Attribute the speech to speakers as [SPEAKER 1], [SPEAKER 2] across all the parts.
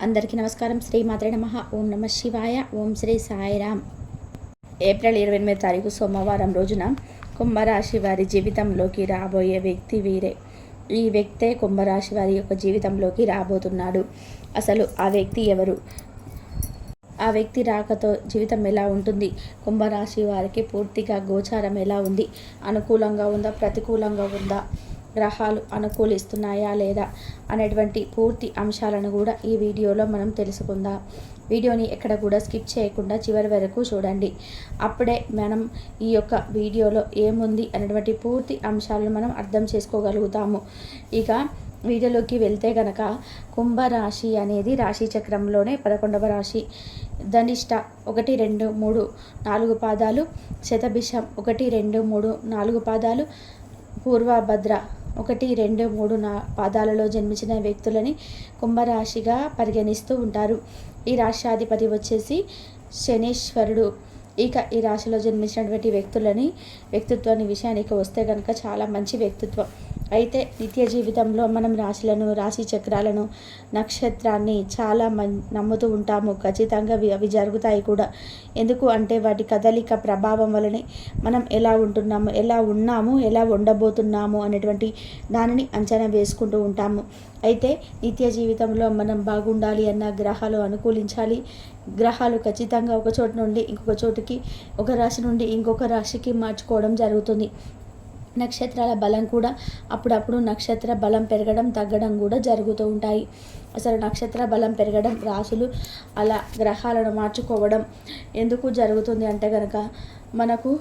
[SPEAKER 1] అందరికీ నమస్కారం. శ్రీమాత్రే నమః. ఓం నమ శివాయ. ఓం శ్రీ సాయిరామ్. ఏప్రిల్ 28వ తారీఖు సోమవారం రోజున కుంభరాశి వారి జీవితంలోకి రాబోయే వ్యక్తి వీరే. ఈ వ్యక్తే కుంభరాశి వారి యొక్క జీవితంలోకి రాబోతున్నాడు. అసలు ఆ వ్యక్తి ఎవరు? ఆ వ్యక్తి రాకతో జీవితం ఎలా ఉంటుంది? కుంభరాశి వారికి పూర్తిగా గోచారం ఎలా ఉంది? అనుకూలంగా ఉందా, ప్రతికూలంగా ఉందా, గ్రహాలు అనుకూలిస్తున్నాయా లేదా అనేటువంటి పూర్తి అంశాలను కూడా ఈ వీడియోలో మనం తెలుసుకుందాం. వీడియోని ఎక్కడ కూడా స్కిప్ చేయకుండా చివరి వరకు చూడండి. అప్పుడే మనం ఈ యొక్క వీడియోలో ఏముంది అనేటువంటి పూర్తి అంశాలను మనం అర్థం చేసుకోగలుగుతాము. ఇక వీడియోలోకి వెళ్తే కనుక కుంభరాశి అనేది రాశి చక్రంలోనే 11వ రాశి. ధనిష్ట 1, 2, 3, 4 పాదాలు, శతభిషం 1, 2, 3, 4 పాదాలు, పూర్వభద్ర 1, 2, 3 పాదాలలో జన్మించిన వ్యక్తులని కుంభరాశిగా పరిగణిస్తూ ఉంటారు. ఈ రాష్ట్రాధిపతి వచ్చేసి శనీశ్వరుడు. ఇక ఈ రాశిలో జన్మించినటువంటి వ్యక్తిత్వాన్ని విషయానికి వస్తే కనుక చాలా మంచి వ్యక్తిత్వం. అయితే నిత్య జీవితంలో మనం రాశులను, రాశి చక్రాలను, నక్షత్రాన్ని చాలా నమ్ముతూ ఉంటాము. ఖచ్చితంగా అవి జరుగుతాయి కూడా. ఎందుకు అంటే వాటి కదలిక ప్రభావం వలనే మనం ఎలా ఉంటున్నాము, ఎలా ఉన్నాము, ఎలా ఉండబోతున్నాము అనేటువంటి దానిని అంచనా వేసుకుంటూ ఉంటాము. అయితే నిత్య జీవితంలో మనం బాగుండాలి అన్న గ్రహాలు అనుకూలించాలి. గ్రహాలు ఖచ్చితంగా ఒక చోటు నుండి ఇంకొక చోటుకి, ఒక రాశి నుండి ఇంకొక రాశికి మార్చుకోవడం జరుగుతుంది. నక్షత్రాల బలం కూడా అప్పుడప్పుడు నక్షత్ర బలం పెరగడం, తగ్గడం కూడా జరుగుతూ ఉంటాయి. అసలు నక్షత్ర బలం పెరగడం, రాశులు అలా గ్రహాలను మార్చుకోవడం ఎందుకు జరుగుతుంది అంటే కనుక మనకు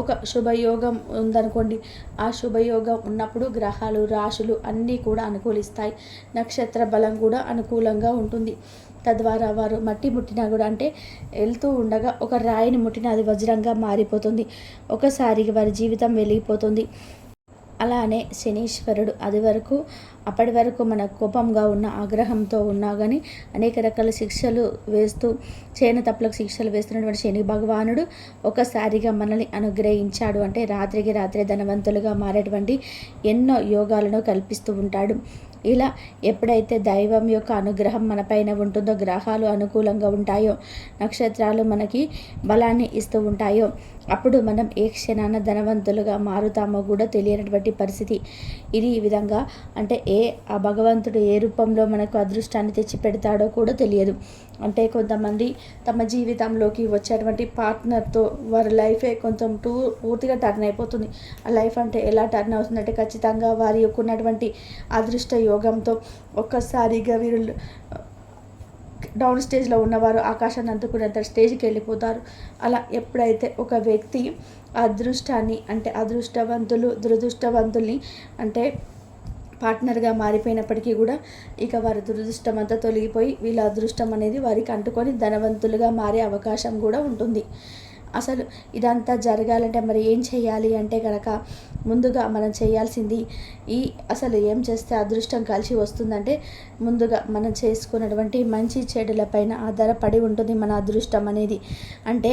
[SPEAKER 1] ఒక శుభయోగం ఉందనుకోండి. ఆ శుభయోగం ఉన్నప్పుడు గ్రహాలు, రాశులు అన్నీ కూడా అనుకూలిస్తాయి. నక్షత్ర బలం కూడా అనుకూలంగా ఉంటుంది. తద్వారా వారు మట్టి ముట్టినా కూడా, అంటే వెళ్తూ ఉండగా ఒక రాయిని ముట్టిన అది వజ్రంగా మారిపోతుంది. ఒకసారి వారి జీవితం వెలిగిపోతుంది. అలానే శనీశ్వరుడు అప్పటి వరకు మన కోపంగా ఉన్న, ఆగ్రహంతో ఉన్నా కానీ అనేక రకాల శిక్షలు వేస్తూ, చేయని తప్పులకు శిక్షలు వేస్తున్నటువంటి శని భగవానుడు ఒకసారిగా మనల్ని అనుగ్రహించాడు అంటే రాత్రికి రాత్రే ధనవంతులుగా మారేటువంటి ఎన్నో యోగాలను కల్పిస్తూ ఉంటాడు. ఇలా ఎప్పుడైతే దైవం యొక్క అనుగ్రహం మనపైన ఉంటుందో, గ్రహాలు అనుకూలంగా ఉంటాయో, నక్షత్రాలు మనకి బలాన్ని ఇస్తూ ఉంటాయో, అప్పుడు మనం ఏ క్షణాన ధనవంతులుగా మారుతామో కూడా తెలియనటువంటి పరిస్థితి. ఇది ఈ విధంగా అంటే ఆ భగవంతుడు ఏ రూపంలో మనకు అదృష్టాన్ని తెచ్చి పెడతాడో కూడా తెలియదు. అంటే కొంతమంది తమ జీవితంలోకి వచ్చేటువంటి పార్ట్నర్తో వారి లైఫే కొంచెం పూర్తిగా టర్న్ అయిపోతుంది. ఆ లైఫ్ అంటే ఎలా టర్న్ అవుతుందంటే ఖచ్చితంగా వారి యొక్క ఉన్నటువంటి అదృష్ట యోగంతో ఒక్కసారిగా వీరు డౌన్ స్టేజ్లో ఉన్నవారు ఆకాశాన్ని అందుకునేంత స్టేజ్కి వెళ్ళిపోతారు. అలా ఎప్పుడైతే ఒక వ్యక్తి అదృష్టాన్ని, అంటే అదృష్టవంతులు దురదృష్టవంతుల్ని అంటే పార్ట్నర్గా మారిపోయినప్పటికీ కూడా ఇక వారి దురదృష్టం అంతా తొలగిపోయి వీళ్ళ అదృష్టం అనేది వారికి అంటుకొని ధనవంతులుగా మారే అవకాశం కూడా ఉంటుంది. అసలు ఇదంతా జరగాలంటే మరి ఏం చేయాలి అంటే కనుక ముందుగా మనం చేయాల్సింది అసలు ఏం చేస్తే అదృష్టం కలిసి వస్తుందంటే ముందుగా మనం చేసుకున్నటువంటి మంచి చెడులపైన ఆధారపడి ఉంటుంది మన అదృష్టం అనేది. అంటే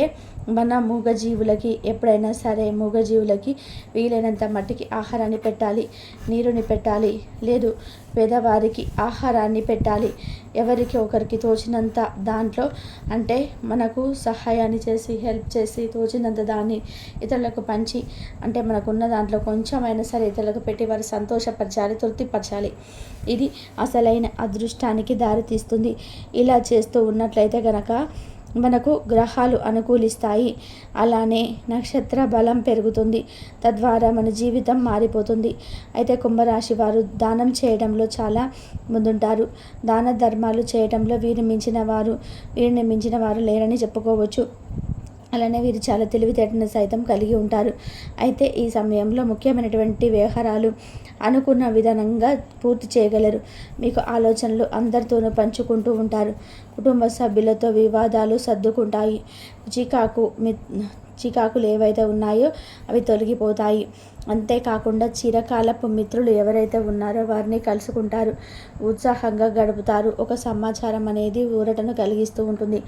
[SPEAKER 1] మన మూగజీవులకి ఎప్పుడైనా సరే మూగజీవులకి వీలైనంత మట్టికి ఆహారాన్ని పెట్టాలి, నీరుని పెట్టాలి, లేదు పేదవారికి ఆహారాన్ని పెట్టాలి. ఎవరికి ఒకరికి తోచినంత దాంట్లో అంటే మనకు సహాయాన్ని చేసి, హెల్ప్ చేసి, తోచినంత దాన్ని ఇతరులకు పంచి, అంటే మనకున్న దాంట్లో కొంచెమైనా సరే ఇతరులకు పెట్టి వారి సంతోషపరచాలి, తృప్తిపరచాలి. ఇది అసలైన అదృష్టానికి దారితీస్తుంది. ఇలా చేస్తూ ఉన్నట్లయితే గనక మనకు గ్రహాలు అనుకూలిస్తాయి. అలానే నక్షత్ర బలం పెరుగుతుంది. తద్వారా మన జీవితం మారిపోతుంది. అయితే కుంభరాశి వారు దానం చేయడంలో చాలా ముందుంటారు. దాన ధర్మాలు చేయడంలో వీరిని మించిన వారు లేరని చెప్పుకోవచ్చు. అలానే వీరు చాలా తెలివితేటను సైతం కలిగి ఉంటారు. అయితే ఈ సమయంలో ముఖ్యమైనటువంటి వ్యవహారాలు అనుకున్న విధానంగా పూర్తి చేయగలరు. మీకు ఆలోచనలు అందరితోనూ పంచుకుంటూ ఉంటారు. కుటుంబ సభ్యులతో వివాదాలు సర్దుకుంటాయి. చికాకులు ఏవైతే ఉన్నాయో అవి తొలగిపోతాయి. అంతేకాకుండా చిరకాలపు మిత్రులు ఎవరైతే ఉన్నారో వారిని కలుసుకుంటారు, ఉత్సాహంగా గడుపుతారు. ఒక సమాచారం అనేది ఊరటను కలిగిస్తూ ఉంటుంది.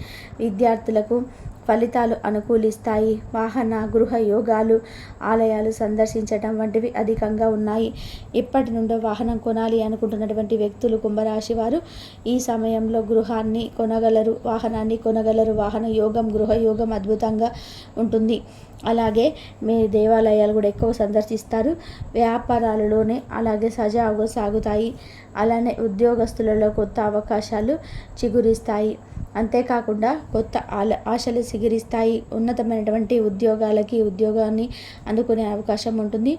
[SPEAKER 1] విద్యార్థులకు ఫలితాలు అనుకూలిస్తాయి. వాహన గృహ యోగాలు, ఆలయాలు సందర్శించటం వంటివి అధికంగా ఉన్నాయి. ఇప్పటి నుండో వాహనం కొనాలి అనుకుంటున్నటువంటి వ్యక్తులు కుంభరాశి వారు ఈ సమయంలో గృహాన్ని కొనగలరు, వాహనాన్ని కొనగలరు. వాహన యోగం, గృహ యోగం అద్భుతంగా ఉంటుంది. అలాగే మీ దేవాలయాలు కూడా ఎక్కువ సందర్శిస్తారు. వ్యాపారాలలోనే అలాగే సజావుగా సాగుతాయి. అలానే ఉద్యోగస్తులలో కొత్త అవకాశాలు చిగురిస్తాయి. అంతేకాకుండా కొత్త ఆశలు చిగురిస్తాయి. ఉన్నతమైనటువంటి ఉద్యోగాన్ని అందుకునే అవకాశం ఉంటుంది.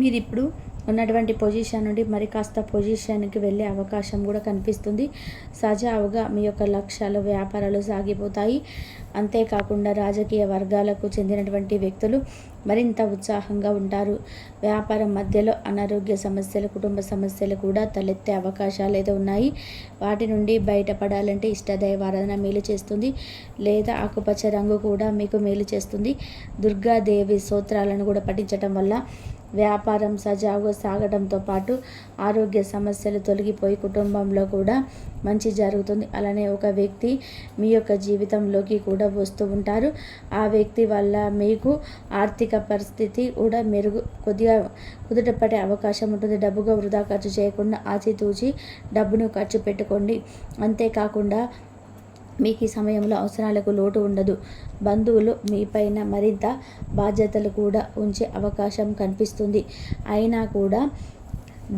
[SPEAKER 1] మీరిప్పుడు ఉన్నటువంటి పొజిషన్ నుండి మరి కాస్త పొజిషన్కి వెళ్ళే అవకాశం కూడా కనిపిస్తుంది. సజావుగా మీ యొక్క లక్ష్యాలు, వ్యాపారాలు సాగిపోతాయి. అంతేకాకుండా రాజకీయ వర్గాలకు చెందినటువంటి వ్యక్తులు మరింత ఉత్సాహంగా ఉంటారు. వ్యాపారం మధ్యలో అనారోగ్య సమస్యలు, కుటుంబ సమస్యలు కూడా తలెత్తే అవకాశాలు అయితే ఉన్నాయి. వాటి నుండి బయటపడాలంటే ఇష్టదైవారాధన మేలు చేస్తుంది. లేదా ఆకుపచ్చ రంగు కూడా మీకు మేలు చేస్తుంది. దుర్గాదేవి స్తోత్రాలను కూడా పఠించటం వల్ల వ్యాపారం సజావుగా సాగడంతో పాటు ఆరోగ్య సమస్యలు తొలగిపోయి కుటుంబంలో కూడా మంచి జరుగుతుంది. అలానే ఒక వ్యక్తి మీ యొక్క జీవితంలోకి కూడా వస్తూ ఉంటారు. ఆ వ్యక్తి వల్ల మీకు ఆర్థిక పరిస్థితి కూడా కొద్దిగా కుదుటపడే అవకాశం ఉంటుంది. డబ్బుగా వృధా ఖర్చు చేయకుండా ఆచితూచి డబ్బును ఖర్చు పెట్టుకోండి. అంతేకాకుండా మీకు ఈ సమయంలో అవసరాలకు లోటు ఉండదు. బంధువులు మీపైన మరింత బాధ్యతలు కూడా ఉంచే అవకాశం కనిపిస్తుంది. అయినా కూడా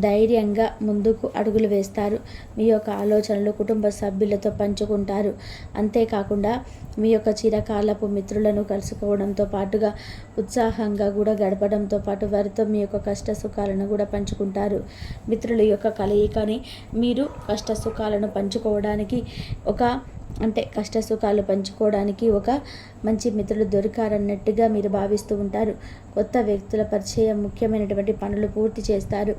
[SPEAKER 1] ధైర్యంగా ముందుకు అడుగులు వేస్తారు. మీ యొక్క ఆలోచనలు కుటుంబ సభ్యులతో పంచుకుంటారు. అంతేకాకుండా మీ యొక్క చిరకాలపు మిత్రులను కలుసుకోవడంతో పాటుగా ఉత్సాహంగా కూడా గడపడంతో పాటు వారితో మీ యొక్క కష్ట సుఖాలను కూడా పంచుకుంటారు. మిత్రుల యొక్క కలయికని మీరు కష్ట సుఖాలను పంచుకోవడానికి కష్ట సుఖాలు పంచుకోవడానికి ఒక మంచి మిత్రులు దొరికారన్నట్టుగా మీరు భావిస్తూ ఉంటారు. కొత్త వ్యక్తుల పరిచయం, ముఖ్యమైనటువంటి పనులు పూర్తి చేస్తారు.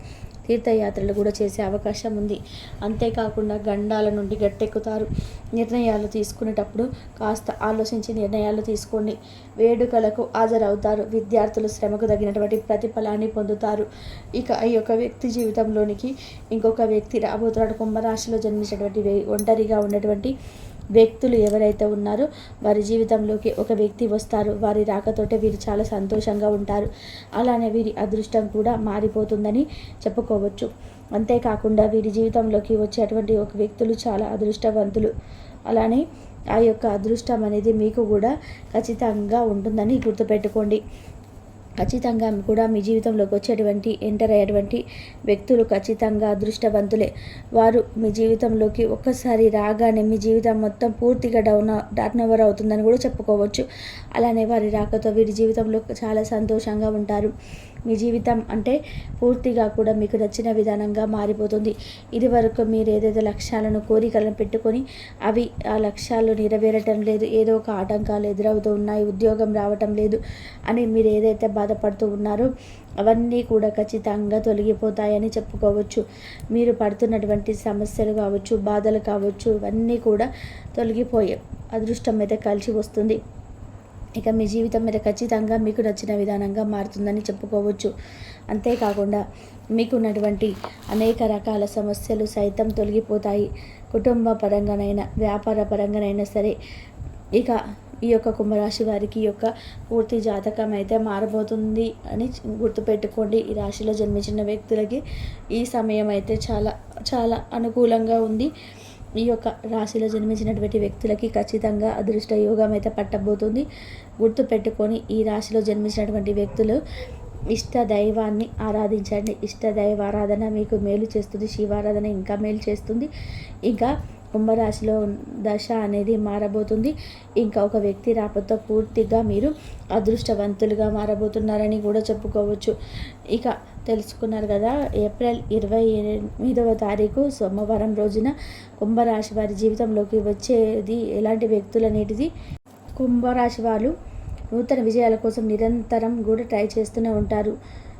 [SPEAKER 1] తీర్థయాత్రలు కూడా చేసే అవకాశం ఉంది. అంతేకాకుండా గండాల నుండి గట్టెక్కుతారు. నిర్ణయాలు తీసుకునేటప్పుడు కాస్త ఆలోచించి నిర్ణయాలు తీసుకోండి. వేడుకలకు హాజరవుతారు. విద్యార్థులు శ్రమకు తగినటువంటి ప్రతిఫలాన్ని పొందుతారు. ఇక ఈ యొక్క వ్యక్తి జీవితంలోనికి ఇంకొక వ్యక్తి రాబోతున్నాడు. కుంభరాశిలో జన్మించినటువంటి ఒంటరిగా ఉన్నటువంటి వ్యక్తులు ఎవరైతే ఉన్నారో వారి జీవితంలోకి ఒక వ్యక్తి వస్తారు. వారి రాకతోటే వీరు చాలా సంతోషంగా ఉంటారు. అలానే వీరి అదృష్టం కూడా మారిపోతుందని చెప్పుకోవచ్చు. అంతేకాకుండా వీరి జీవితంలోకి వచ్చేటువంటి ఒక వ్యక్తులు చాలా అదృష్టవంతులు. అలానే ఆ యొక్క అదృష్టం అనేది మీకు కూడా ఖచ్చితంగా ఉంటుందని గుర్తుపెట్టుకోండి. ఖచ్చితంగా కూడా మీ జీవితంలోకి ఎంటర్ అయ్యేటువంటి వ్యక్తులు ఖచ్చితంగా అదృష్టవంతులే. వారు మీ జీవితంలోకి ఒక్కసారి రాగానే మీ జీవితం మొత్తం పూర్తిగా టర్న్ ఓవర్ అవుతుందని కూడా చెప్పుకోవచ్చు. అలానే వారి రాకతో వీరి జీవితంలో చాలా సంతోషంగా ఉంటారు. మీ జీవితం పూర్తిగా కూడా మీకు నచ్చిన విధానంగా మారిపోతుంది. ఇదివరకు మీరు ఏదైతే లక్ష్యాలను, కోరికలను పెట్టుకొని ఆ లక్ష్యాలు నెరవేరటం లేదు, ఏదో ఒక ఆటంకాలు ఎదురవుతూ ఉన్నాయి, ఉద్యోగం రావటం లేదు అని మీరు ఏదైతే బాధపడుతూ ఉన్నారో అవన్నీ కూడా ఖచ్చితంగా తొలగిపోతాయని చెప్పుకోవచ్చు. మీరు పడుతున్నటువంటి సమస్యలు కావచ్చు, బాధలు కావచ్చు, ఇవన్నీ కూడా తొలగిపోయే అదృష్టం అయితే కలిసి వస్తుంది. ఇక మీ జీవితం మీద ఖచ్చితంగా మీకు నచ్చిన విధానంగా మారుతుందని చెప్పుకోవచ్చు. అంతేకాకుండా మీకున్నటువంటి అనేక రకాల సమస్యలు సైతం తొలగిపోతాయి. కుటుంబ పరంగానైనా, వ్యాపార పరంగానైనా సరే. ఇక ఈ యొక్క కుంభరాశి వారికి ఈ యొక్క పూర్తి జాతకం అయితే మారబోతుంది అని గుర్తుపెట్టుకోండి. ఈ రాశిలో జన్మించిన వ్యక్తులకి ఈ సమయం అయితే చాలా చాలా అనుకూలంగా ఉంది. ఈ యొక్క రాశిలో జన్మించినటువంటి వ్యక్తులకి ఖచ్చితంగా అదృష్ట యోగం అయితే పట్టబోతుంది. గుర్తుపెట్టుకొని ఈ రాశిలో జన్మించినటువంటి వ్యక్తులు ఇష్ట దైవాన్ని ఆరాధించండి. ఇష్ట దైవ ఆరాధన మీకు మేలు చేస్తుంది. శివారాధన ఇంకా మేలు చేస్తుంది. ఇంకా కుంభరాశిలో దశ అనేది మారబోతుంది. ఇంకా ఒక వ్యక్తి రాకతో పూర్తిగా మీరు అదృష్టవంతులుగా మారబోతున్నారని కూడా చెప్పుకోవచ్చు. ఇక తెలుసుకున్నారు కదా, ఏప్రిల్ 28వ తారీఖు సోమవారం రోజున కుంభరాశి వారి జీవితంలోకి వచ్చేది ఎలాంటి వ్యక్తులు అనేటిది. కుంభరాశి వాళ్ళు నూతన విజయాల కోసం నిరంతరం కూడా ట్రై చేస్తూనే ఉంటారు.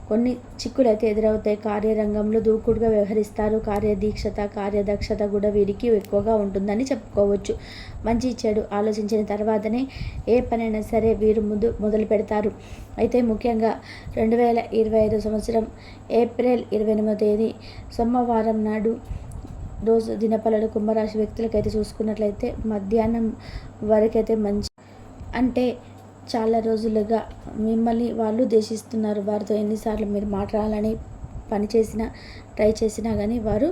[SPEAKER 1] కొన్ని చిక్కులు అయితే ఎదురవుతాయి. కార్యరంగంలో దూకుడుగా వ్యవహరిస్తారు. కార్యదీక్షత, కార్యదక్షత కూడా వీరికి ఎక్కువగా ఉంటుందని చెప్పుకోవచ్చు. మంచి చెడు ఆలోచించిన తర్వాతనే ఏ పనైనా సరే వీరు మొదలు పెడతారు. అయితే ముఖ్యంగా 2025 సంవత్సరం ఏప్రిల్ 28వ తేదీ సోమవారం నాడు రోజు దినఫలాలు కుంభరాశి వ్యక్తులకైతే చూసుకున్నట్లయితే మధ్యాహ్నం వరకైతే మంచి, అంటే చాలా రోజులుగా మిమ్మల్ని వాళ్ళు దేశిస్తున్నారు. వారితో ఎన్నిసార్లు మీరు మాట్లాడాలని పని చేసినా ట్రై చేసినా కానీ వారు,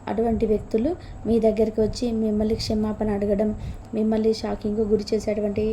[SPEAKER 1] అటువంటి వ్యక్తులు మీ దగ్గరికి వచ్చి మిమ్మల్ని క్షమాపణ అడగడం, మిమ్మల్ని షాకింగ్కు గురి చేసేటువంటి